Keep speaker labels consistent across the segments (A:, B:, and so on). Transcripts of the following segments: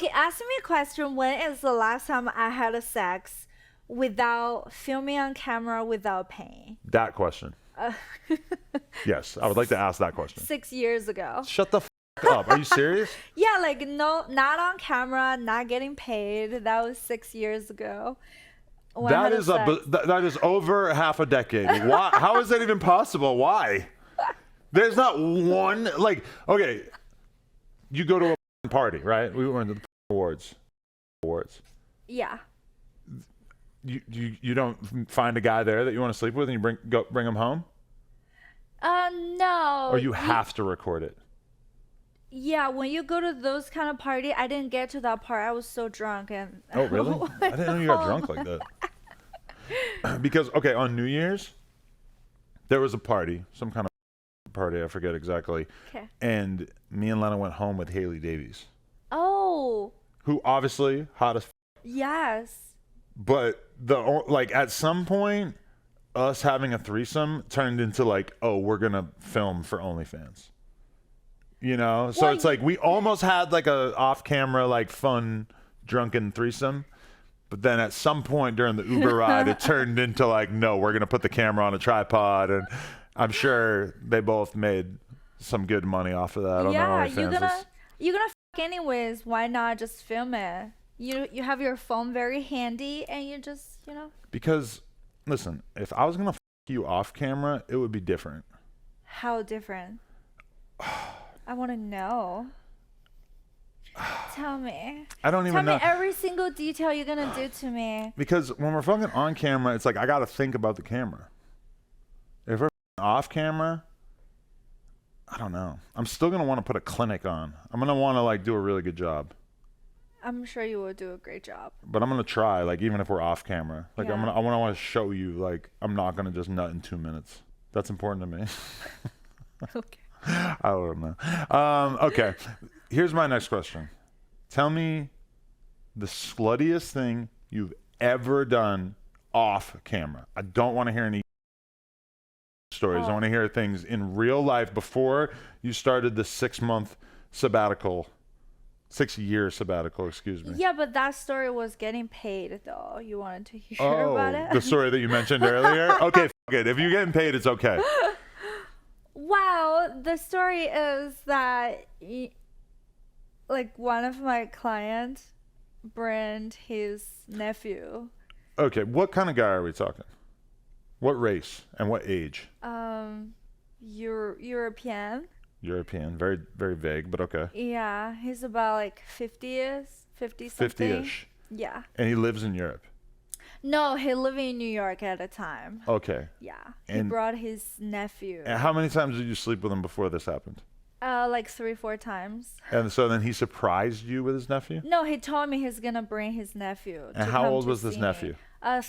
A: Okay, ask me a question. When is the last time I had a sex without filming on camera without paying?
B: That question.
A: Uh,
B: Yes, I would like to ask that question.
A: 6 years ago.
B: Shut the up. Are you serious?
A: Yeah, like no, not on camera, not getting paid. That was 6 years ago. When I
B: That
A: had
B: is
A: sex.
B: that is over half a decade. Why? How is that even possible? Why? There's not one like. Okay, you go to a party, right? We went to the awards.
A: Yeah.
B: You don't find a guy there that you want to sleep with, and you bring him home,
A: No.
B: or you have to record it.
A: Yeah, when you go to those kind of party, I didn't get to that part. I was so drunk and.
B: Oh really? I didn't know you got drunk like that. Because okay, on New Year's, there was a party, some kind of party, I forget exactly.
A: Okay.
B: And me and Lena went home with Haley Davies,
A: Oh.
B: who obviously hot as.
A: Yes.
B: But like at some point, us having a threesome turned into like, oh, we're gonna film for OnlyFans. You know, so
A: Well,
B: it's like we almost had like a off-camera, like fun, drunken threesome. But then at some point during the Uber ride, it turned into like, no, we're gonna put the camera on a tripod, and I'm sure they both made some good money off of that.
A: Yeah,
B: on
A: you're
B: OnlyFans.
A: gonna fuck anyways. Why not just film it? You have your phone very handy, and you just
B: Because listen, if I was gonna you off camera, it would be different.
A: How different? I want to know. Tell me.
B: I don't
A: Tell
B: even
A: me
B: know.
A: every single detail you're gonna do to me.
B: Because when we're fucking on camera, it's like I gotta think about the camera. If we're off camera, I don't know. I'm still gonna want to put a clinic on. I'm gonna want to like do a really good job.
A: I'm sure you will do a great job.
B: But I'm gonna try, like even if we're off camera. Like
A: Yeah.
B: I want to show you, like I'm not gonna just nut in 2 minutes. That's important to me.
A: Okay.
B: I don't know. Okay. Here's my next question. Tell me the sluttiest thing you've ever done off camera. I don't want to hear any stories. I want to hear things in real life before you started the 6-month sabbatical. 6-year sabbatical, excuse me.
A: Yeah, but that story was getting paid though. You wanted to hear about it?
B: The story that you mentioned earlier? Okay, f it. If you're getting paid, it's okay.
A: Wow, the story is that like one of my clients brought his nephew.
B: Okay, what kind of guy are we talking? What race and what age?
A: European.
B: European, very very vague, but okay.
A: Yeah, he's about like 50 something.
B: 50-ish.
A: Yeah.
B: And he lives in Europe.
A: No, he lived in New York at the time.
B: Okay.
A: Yeah. He
B: And-
A: brought his nephew.
B: And how many times did you sleep with him before this happened?
A: Like 3-4 times.
B: And so then he surprised you with his nephew?
A: No, he told me he's gonna bring his nephew.
B: And
A: to
B: how
A: come
B: old
A: to
B: was this
A: see
B: nephew?
A: me.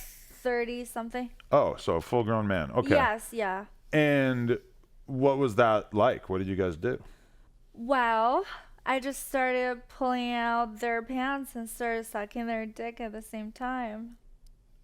A: 30 something.
B: Oh, so a full grown man. Okay.
A: Yes, yeah.
B: And what was that like? What did you guys do?
A: Well, I just started pulling out their pants and started sucking their dick at the same time.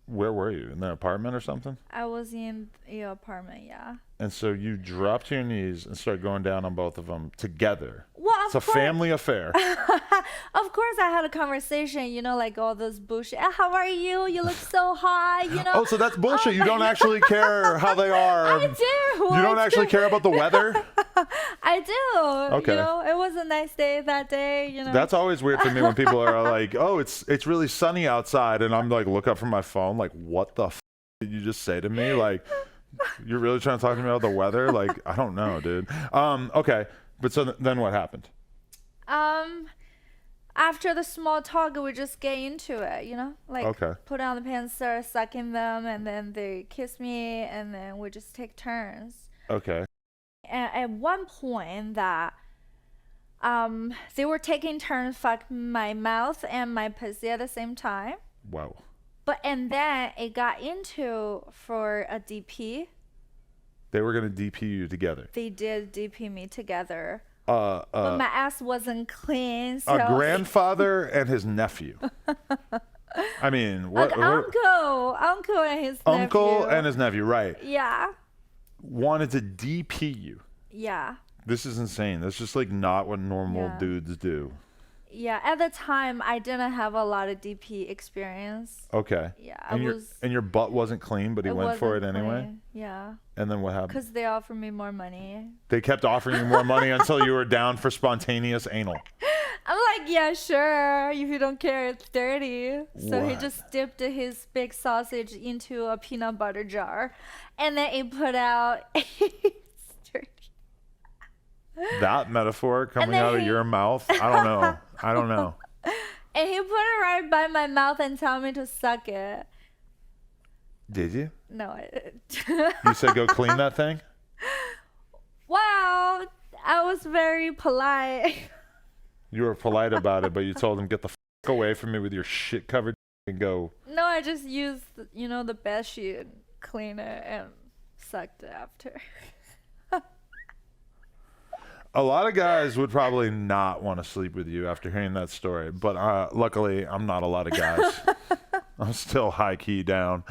B: Where were you? In their apartment or something?
A: I was in your apartment, yeah.
B: And so you dropped to your knees and started going down on both of them together.
A: Well,
B: It's a family affair.
A: Of course, I had a conversation, like all those bullshit. How are you? You look so hot,
B: Oh, so that's bullshit. You don't actually care how they are.
A: I do.
B: You don't actually care about the weather?
A: I do.
B: Okay.
A: It was a nice day that day,
B: That's always weird for me when people are like, oh, it's really sunny outside. And I'm like, look up from my phone. Like, what the did you just say to me? Like, you're really trying to talk to me about the weather? Like, I don't know, dude. Okay. But so then what happened?
A: After the small talk, we just get into it, Like,
B: Okay.
A: put on the pants, start sucking them, and then they kiss me, and then we just take turns.
B: Okay.
A: And at one point that they were taking turns fuck my mouth and my pussy at the same time.
B: Wow.
A: And then it got into for a DP.
B: They were going to DP you together.
A: They did DP me together.
B: But
A: my ass wasn't clean. So
B: a grandfather and his nephew. I mean, what?
A: Uncle and his
B: Uncle
A: nephew.
B: and his nephew, right?
A: Yeah.
B: Wanted to DP you.
A: Yeah.
B: This is insane. That's just like not what normal
A: Yeah.
B: dudes do.
A: Yeah, at the time I didn't have a lot of DP experience.
B: Okay.
A: Yeah,
B: And your butt wasn't clean, but he
A: it
B: went for it
A: wasn't
B: anyway?
A: clean. Yeah,
B: And then what happened?
A: because they offered me more money.
B: They kept offering you more money until you were down for spontaneous anal.
A: I'm like, yeah, sure. If you don't care, it's dirty. So he
B: What?
A: just dipped his big sausage into a peanut butter jar, and then he put out. It's dirty.
B: That metaphor coming
A: then
B: out of
A: he-
B: your mouth? I don't know. I don't know.
A: And he put it right by my mouth and told me to suck it.
B: Did you?
A: No, I didn't.
B: You said go clean that thing?
A: Wow, I was very polite.
B: You were polite about it, but you told him, get the away from me with your shit covered and go.
A: No, I just used, the bed sheet, clean it, and sucked it after.
B: A lot of guys would probably not want to sleep with you after hearing that story, but luckily I'm not a lot of guys. I'm still high key down.